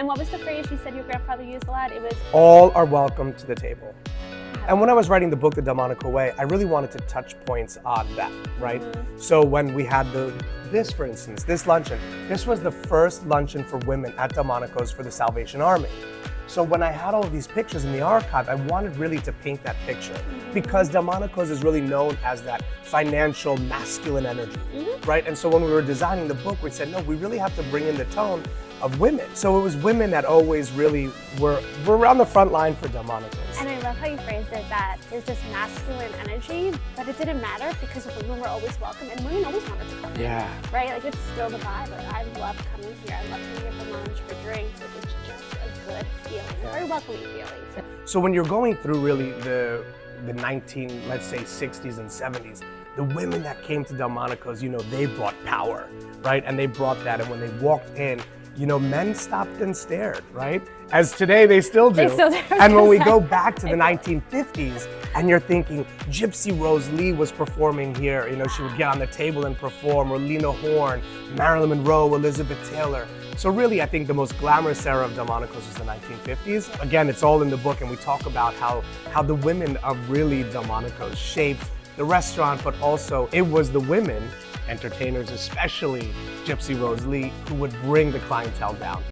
And what was the phrase you said your grandfather used a lot? It was, all are welcome to the table. And when I was writing the book, The Delmonico Way, I really wanted to touch points on that, right? So when we had this, for instance, this luncheon, this was the first luncheon for women at Delmonico's for the Salvation Army. So when I had all of these pictures in the archive, I wanted really to paint that picture because Delmonico's is really known as that financial masculine energy, right? And so when we were designing the book, we said, no, we really have to bring in the tone of women. So it was women that always really were on the front line for Delmonico's. and I love how you phrased it, that there's this masculine energy, but it didn't matter because women were always welcome and women always wanted to come in, right? Like it's still the vibe. Like, I love coming here. I love coming here for lunch, for drinks. Like, it's just a good feeling, a very welcoming feeling. So when you're going through really the 19, let's say 60s and 70s, the women that came to Delmonico's, you know, they brought power, right? And they brought that, and when they walked in, you know, men stopped and stared, right? As today they still do. They still do. And when we go back to the 1950s, and you're thinking Gypsy Rose Lee was performing here, you know, she would get on the table and perform, or Lena Horne, Marilyn Monroe, Elizabeth Taylor. So really, I think the most glamorous era of Delmonico's was the 1950s. Again, it's all in the book, and we talk about how the women of really Delmonico's shaped the restaurant, but also it was the women, entertainers especially Gypsy Rose Lee, who would bring the clientele down.